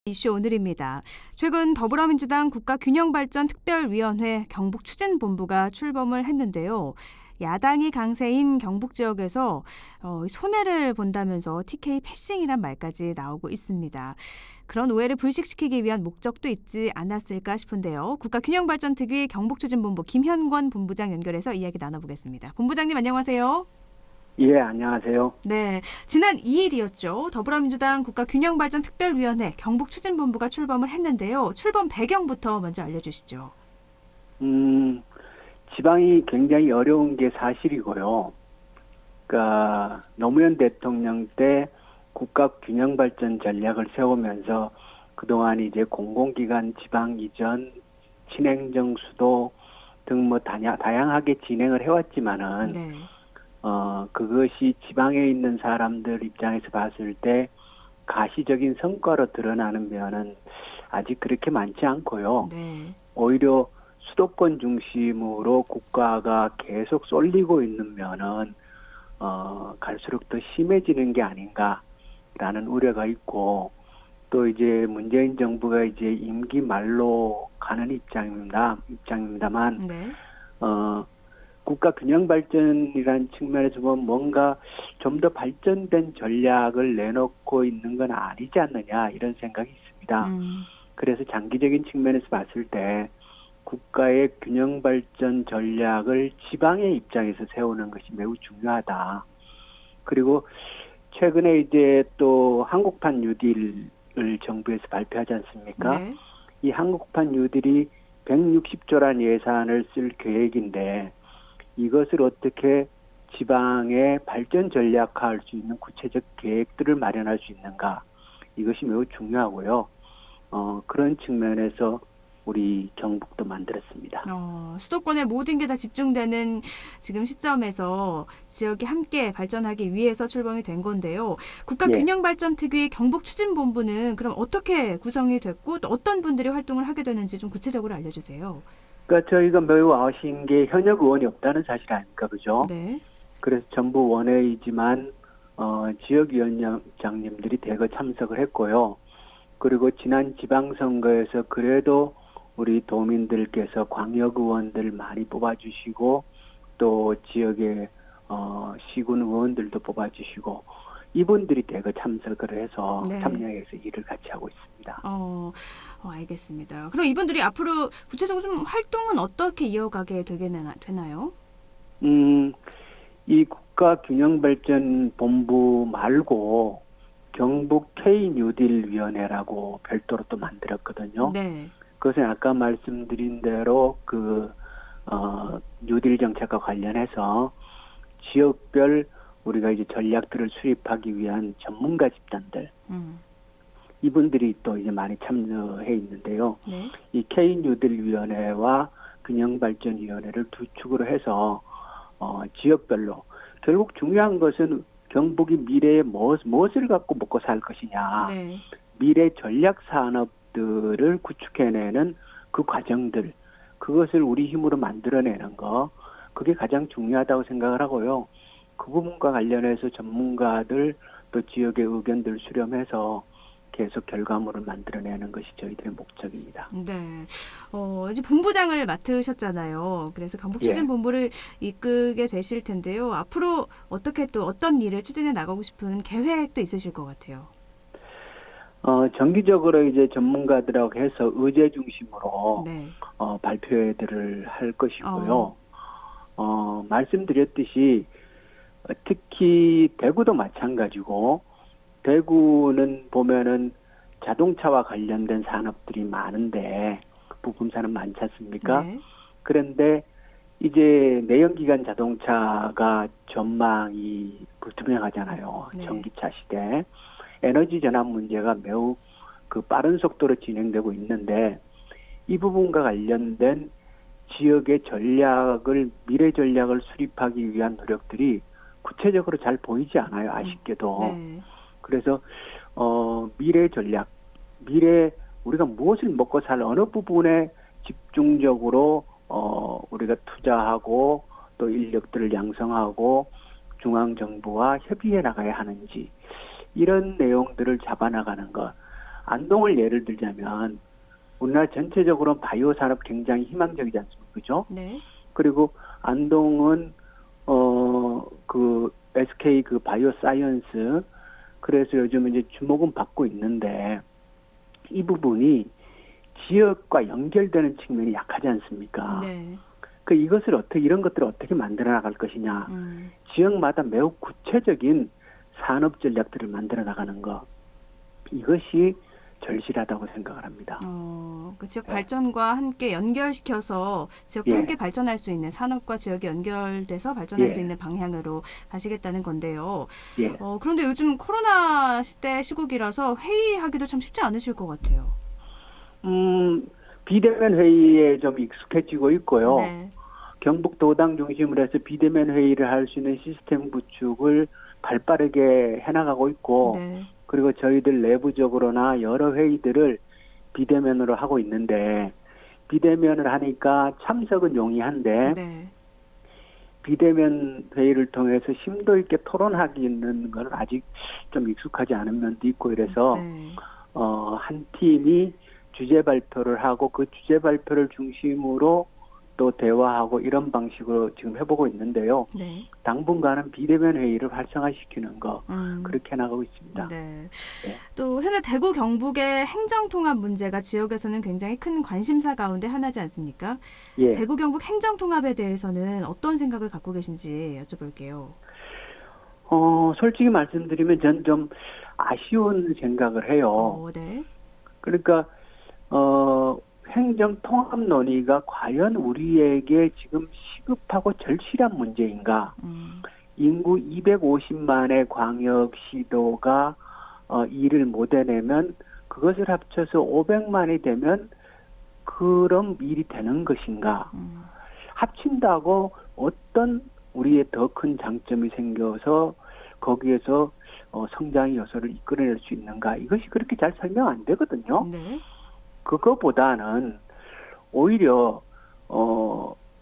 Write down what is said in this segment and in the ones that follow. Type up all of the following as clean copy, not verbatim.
이슈 오늘입니다. 최근 더불어민주당 국가균형발전특별위원회 경북추진본부가 출범을 했는데요. 야당이 강세인 경북 지역에서 손해를 본다면서 TK 패싱이란 말까지 나오고 있습니다. 그런 오해를 불식시키기 위한 목적도 있지 않았을까 싶은데요. 국가균형발전특위 경북추진본부 김현권 본부장 연결해서 이야기 나눠보겠습니다. 본부장님 안녕하세요. 예, 안녕하세요. 네, 지난 2일이었죠. 더불어민주당 국가균형발전특별위원회 경북추진본부가 출범을 했는데요. 출범 배경부터 먼저 알려주시죠. 지방이 굉장히 어려운 게 사실이고요. 그러니까 노무현 대통령 때 국가균형발전 전략을 세우면서 그동안 이제 공공기관 지방 이전, 친행정 수도 등 뭐 다양하게 진행을 해왔지만은 네. 그것이 지방에 있는 사람들 입장에서 봤을 때 가시적인 성과로 드러나는 면은 아직 그렇게 많지 않고요. 네. 오히려 수도권 중심으로 국가가 계속 쏠리고 있는 면은 갈수록 더 심해지는 게 아닌가라는 우려가 있고, 또 이제 문재인 정부가 이제 임기 말로 가는 입장입니다만, 네. 국가 균형 발전이라는 측면에서 보면 뭔가 좀 더 발전된 전략을 내놓고 있는 건 아니지 않느냐, 이런 생각이 있습니다. 그래서 장기적인 측면에서 봤을 때 국가의 균형 발전 전략을 지방의 입장에서 세우는 것이 매우 중요하다. 그리고 최근에 이제 또 한국판 뉴딜을 정부에서 발표하지 않습니까? 네. 이 한국판 뉴딜이 160조란 예산을 쓸 계획인데, 이것을 어떻게 지방의 발전 전략화할 수 있는 구체적 계획들을 마련할 수 있는가, 이것이 매우 중요하고요. 그런 측면에서 우리 경북도 만들었습니다. 수도권의 모든 게 다 집중되는 지금 시점에서 지역이 함께 발전하기 위해서 출범이 된 건데요. 국가균형발전특위 경북추진본부는 그럼 어떻게 구성이 됐고 또 어떤 분들이 활동을 하게 되는지 좀 구체적으로 알려주세요. 그러니까 저희가 매우 아쉬운 게 현역 의원이 없다는 사실 아닙니까, 그죠? 네. 그래서 전부 원외이지만 지역위원장님들이 대거 참석을 했고요. 그리고 지난 지방선거에서 그래도 우리 도민들께서 광역의원들 많이 뽑아주시고, 또 지역의 시군 의원들도 뽑아주시고, 이분들이 대거 참석을 해서 네. 참여해서 일을 같이 하고 있습니다. 알겠습니다. 그럼 이분들이 앞으로 구체적으로 좀 활동은 어떻게 이어가게 되나요? 이 국가균형발전본부 말고 경북 K-뉴딜위원회라고 별도로 또 만들었거든요. 네. 그것은 아까 말씀드린 대로 뉴딜 정책과 관련해서 지역별 우리가 이제 전략들을 수립하기 위한 전문가 집단들, 이분들이 또 이제 많이 참여해 있는데요. 네. 이 K-뉴딜위원회와 균형발전위원회를 두 축으로 해서 지역별로, 결국 중요한 것은 경북이 미래에 무엇을 갖고 먹고 살 것이냐, 네. 미래 전략 산업들을 구축해내는 그 과정들, 그것을 우리 힘으로 만들어내는 거, 그게 가장 중요하다고 생각을 하고요. 그 부분과 관련해서 전문가들 또 지역의 의견들 수렴해서 계속 결과물을 만들어내는 것이 저희들의 목적입니다. 네. 이제 본부장을 맡으셨잖아요. 그래서 경북추진본부를 이끌게 되실 텐데요. 앞으로 어떻게 또 어떤 일을 추진해 나가고 싶은 계획도 있으실 것 같아요. 정기적으로 이제 전문가들하고 해서 의제 중심으로 네. 발표회들을 할 것이고요. 말씀드렸듯이 특히 대구도 마찬가지고, 대구는 보면은 자동차와 관련된 산업들이 많은데 부품 산업 많지 않습니까? 네. 그런데 이제 내연기관 자동차가 전망이 불투명하잖아요. 네. 전기차 시대. 에너지 전환 문제가 매우 빠른 속도로 진행되고 있는데, 이 부분과 관련된 지역의 미래 전략을 수립하기 위한 노력들이 구체적으로 잘 보이지 않아요, 아쉽게도. 네. 그래서 미래 전략, 우리가 무엇을 먹고 살 어느 부분에 집중적으로 우리가 투자하고 또 인력들을 양성하고 중앙정부와 협의해 나가야 하는지, 이런 내용들을 잡아나가는 것, 안동을 예를 들자면 우리나라 전체적으로 바이오 산업 굉장히 희망적이지 않습니까? 그죠? 네. 그리고 안동은 그 SK 그 바이오 사이언스 그래서 요즘 이제 주목은 받고 있는데 이 부분이 지역과 연결되는 측면이 약하지 않습니까? 네. 그 이것을 어떻게 이런 것들을 어떻게 만들어 나갈 것이냐? 지역마다 매우 구체적인 산업 전략들을 만들어 나가는 것 이것이 절실하다고 생각을 합니다. 그 지역 발전과 함께 연결시켜서 지역도 함께 발전할 수 있는 산업과 지역이 연결돼서 발전할 수 있는 방향으로 가시겠다는 건데요. 그런데 요즘 코로나 시대 시국이라서 회의하기도 참 쉽지 않으실 것 같아요. 비대면 회의에 좀 익숙해지고 있고요. 네. 경북도당 중심으로 해서 비대면 회의를 할 수 있는 시스템 구축을 발빠르게 해나가고 있고 네. 그리고 저희들 내부적으로나 여러 회의들을 비대면으로 하고 있는데 비대면을 하니까 참석은 용이한데 네. 비대면 회의를 통해서 심도 있게 토론하기는 건 아직 좀 익숙하지 않은 면도 있고 이래서 한 팀이 주제 발표를 하고 그 주제 발표를 중심으로 또 대화하고 이런 방식으로 지금 해보고 있는데요. 네. 당분간은 비대면 회의를 활성화시키는 거 그렇게 나가고 있습니다. 네. 또 현재 대구 경북의 행정통합 문제가 지역에서는 굉장히 큰 관심사 가운데 하나지 않습니까? 대구 경북 행정통합에 대해서는 어떤 생각을 갖고 계신지 여쭤볼게요. 솔직히 말씀드리면 전 좀 아쉬운 생각을 해요. 네. 그러니까 행정통합 논의가 과연 우리에게 지금 시급하고 절실한 문제인가? 인구 250만의 광역시도가 일을 못 해내면 그것을 합쳐서 500만이 되면 그럼 일이 되는 것인가? 합친다고 어떤 우리의 더 큰 장점이 생겨서 거기에서 성장의 요소를 이끌어낼 수 있는가? 이것이 그렇게 잘 설명 안 되거든요. 네. 그거보다는 오히려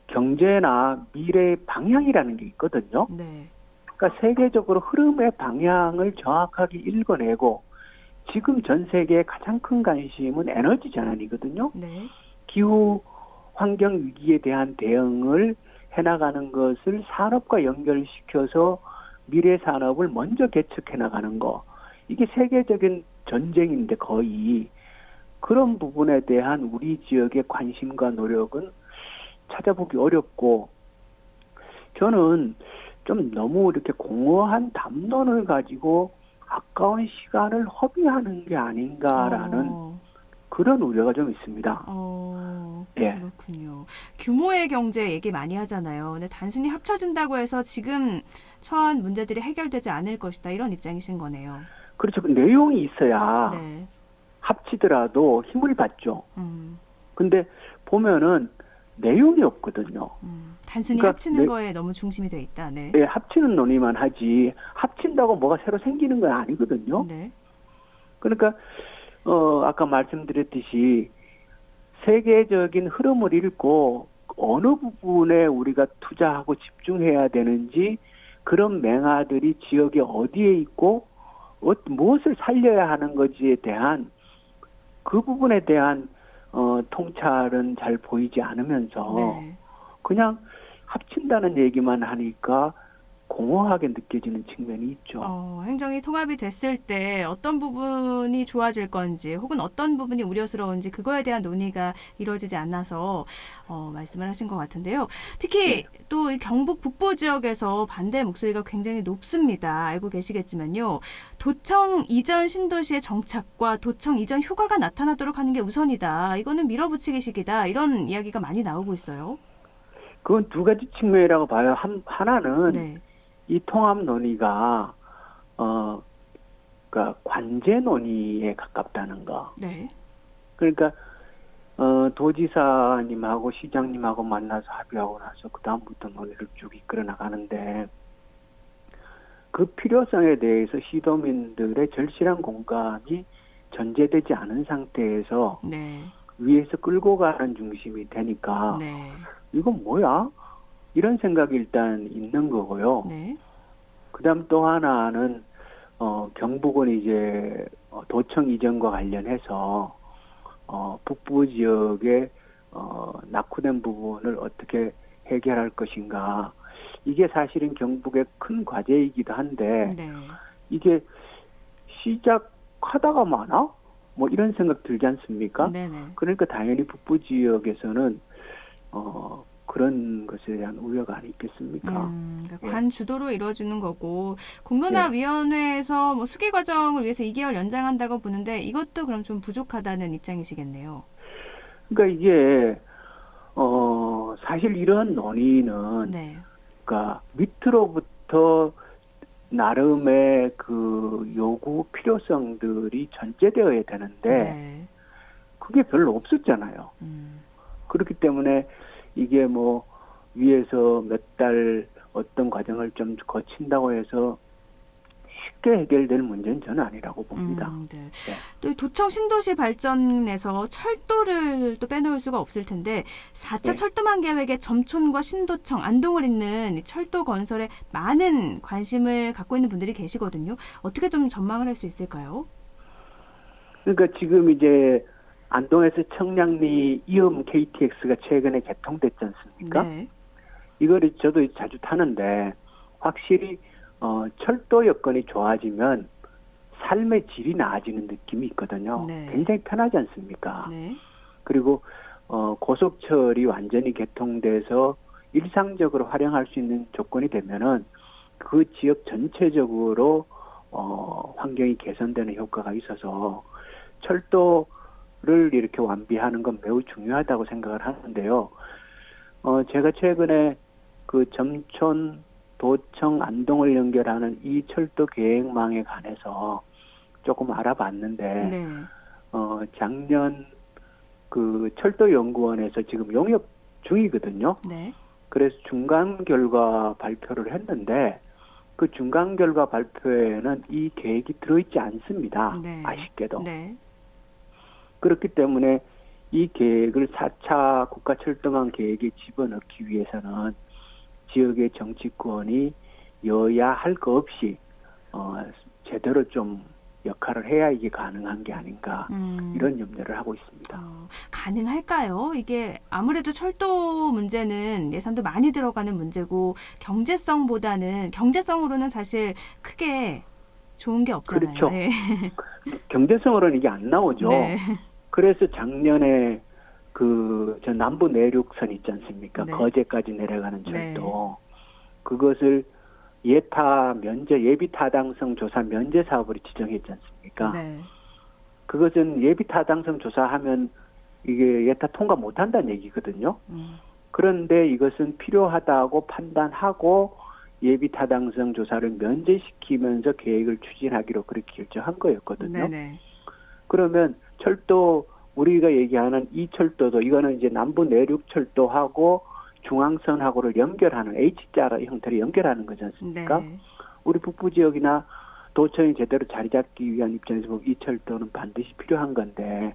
경제나 미래의 방향이라는 게 있거든요. 네. 그러니까 세계적으로 흐름의 방향을 정확하게 읽어내고 지금 전 세계의 가장 큰 관심은 에너지 전환이거든요. 네. 기후 환경 위기에 대한 대응을 해나가는 것을 산업과 연결시켜서 미래 산업을 먼저 개척해 나가는 거. 이게 세계적인 전쟁인데 거의 그런 부분에 대한 우리 지역의 관심과 노력은 찾아보기 어렵고 저는 좀 너무 이렇게 공허한 담론을 가지고 아까운 시간을 허비하는 게 아닌가라는 그런 우려가 좀 있습니다. 그렇군요. 규모의 경제 얘기 많이 하잖아요. 근데 단순히 합쳐진다고 해서 지금 처한 문제들이 해결되지 않을 것이다. 이런 입장이신 거네요. 그렇죠. 내용이 있어야 네. 합치더라도 힘을 받죠. 근데 보면은 내용이 없거든요. 단순히 그러니까 합치는 거에 너무 중심이 돼 있다. 네. 네, 합치는 논의만 하지 합친다고 뭐가 새로 생기는 건 아니거든요. 네. 그러니까 아까 말씀드렸듯이 세계적인 흐름을 읽고 어느 부분에 우리가 투자하고 집중해야 되는지 그런 맹아들이 지역에 어디에 있고 무엇을 살려야 하는 건지에 대한 그 부분에 대한 통찰은 잘 보이지 않으면서 그냥 합친다는 얘기만 하니까 공허하게 느껴지는 측면이 있죠. 행정이 통합이 됐을 때 어떤 부분이 좋아질 건지 혹은 어떤 부분이 우려스러운지 그거에 대한 논의가 이루어지지 않아서 말씀을 하신 것 같은데요. 특히 또 이 경북 북부 지역에서 반대 목소리가 굉장히 높습니다. 알고 계시겠지만요. 도청 이전 신도시의 정착과 도청 이전 효과가 나타나도록 하는 게 우선이다. 이거는 밀어붙이기식이다. 이런 이야기가 많이 나오고 있어요. 그건 두 가지 측면이라고 봐요. 하나는 이 통합 논의가 그러니까 관제 논의에 가깝다는 거. 네. 그러니까 도지사님하고 시장님하고 만나서 합의하고 나서 그 다음부터 논의를 쭉 이끌어 나가는데 그 필요성에 대해서 시도민들의 절실한 공감이 전제되지 않은 상태에서 위에서 끌고 가는 중심이 되니까 이건 뭐야? 이런 생각이 일단 있는 거고요. 그다음 또 하나는 경북은 이제 도청 이전과 관련해서 북부 지역의 낙후된 부분을 어떻게 해결할 것인가. 이게 사실은 경북의 큰 과제이기도 한데 네. 이게 시작하다가 마나? 뭐 이런 생각 들지 않습니까? 네네. 그러니까 당연히 북부 지역에서는 그런 것에 대한 우려가 아니겠습니까? 그러니까 관 주도로 이루어지는 거고 공론화위원회에서 뭐 수기 과정을 위해서 2개월 연장한다고 보는데 이것도 그럼 좀 부족하다는 입장이시겠네요. 그러니까 이게 사실 이런 논의는 네. 그러니까 밑으로부터 나름의 그 요구 필요성들이 전제되어야 되는데 네. 그게 별로 없었잖아요. 그렇기 때문에 이게 뭐 위에서 몇 달 어떤 과정을 좀 거친다고 해서 쉽게 해결될 문제는 저는 아니라고 봅니다. 네. 네. 또 도청 신도시 발전에서 철도를 또 빼놓을 수가 없을 텐데 4차 네. 철도망 계획에 점촌과 신도청, 안동을 잇는 철도 건설에 많은 관심을 갖고 있는 분들이 계시거든요. 어떻게 좀 전망을 할 수 있을까요? 그러니까 지금 이제 안동에서 청량리 이음 KTX가 최근에 개통됐지 않습니까? 네. 이거를 저도 자주 타는데 확실히 철도 여건이 좋아지면 삶의 질이 나아지는 느낌이 있거든요. 네. 굉장히 편하지 않습니까? 네. 그리고 고속철이 완전히 개통돼서 일상적으로 활용할 수 있는 조건이 되면은 그 지역 전체적으로 환경이 개선되는 효과가 있어서 철도를 이렇게 완비하는 건 매우 중요하다고 생각을 하는데요. 제가 최근에 그 점촌, 도청, 안동을 연결하는 이 철도 계획망에 관해서 조금 알아봤는데, 네. 작년 그 철도연구원에서 지금 용역 중이거든요. 네. 그래서 중간 결과 발표를 했는데, 그 중간 결과 발표에는 이 계획이 들어있지 않습니다. 네. 아쉽게도. 네. 그렇기 때문에 이 계획을 4차 국가철도망 계획에 집어넣기 위해서는 지역의 정치권이 여야 할 거 없이 제대로 좀 역할을 해야 이게 가능한 게 아닌가 이런 염려를 하고 있습니다. 가능할까요? 이게 아무래도 철도 문제는 예산도 많이 들어가는 문제고 경제성으로는 사실 크게 좋은 게 없잖아요. 그렇죠. 네. 경제성으로는 이게 안 나오죠. 네. 그래서 작년에 저 남부 내륙선 있지 않습니까? 네. 거제까지 내려가는 철도. 네. 그것을 예비 타당성 조사 면제 사업으로 지정했지 않습니까? 네. 그것은 예비 타당성 조사하면 이게 예타 통과 못 한다는 얘기거든요. 그런데 이것은 필요하다고 판단하고 예비 타당성 조사를 면제시키면서 계획을 추진하기로 그렇게 결정한 거였거든요. 네네. 그러면 철도 우리가 얘기하는 이 철도도 이거는 이제 남부 내륙 철도하고 중앙선하고를 연결하는 H자 형태로 연결하는 거지 않습니까? 네. 우리 북부 지역이나 도청이 제대로 자리 잡기 위한 입장에서 보면 이 철도는 반드시 필요한 건데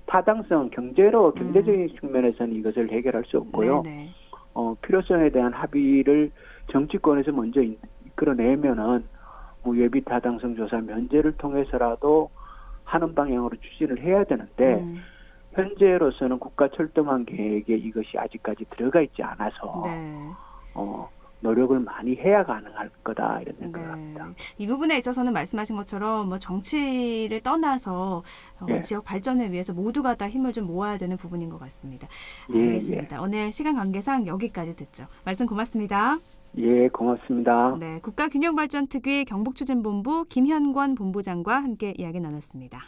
타당성 경제적인 측면에서는 이것을 해결할 수 없고요. 네네. 필요성에 대한 합의를 정치권에서 먼저 이끌어내면은 뭐 예비 타당성 조사 면제를 통해서라도 하는 방향으로 추진을 해야 되는데 현재로서는 국가철도망 계획에 이것이 아직까지 들어가 있지 않아서 네. 노력을 많이 해야 가능할 거다 이런 생각을 합니다. 이 부분에 있어서는 말씀하신 것처럼 뭐 정치를 떠나서 예. 지역 발전을 위해서 모두가 다 힘을 좀 모아야 되는 부분인 것 같습니다. 예, 알겠습니다. 오늘 시간 관계상 여기까지 듣죠. 말씀 고맙습니다. 예, 고맙습니다. 네, 국가균형발전특위 경북추진본부 김현권 본부장과 함께 이야기 나눴습니다.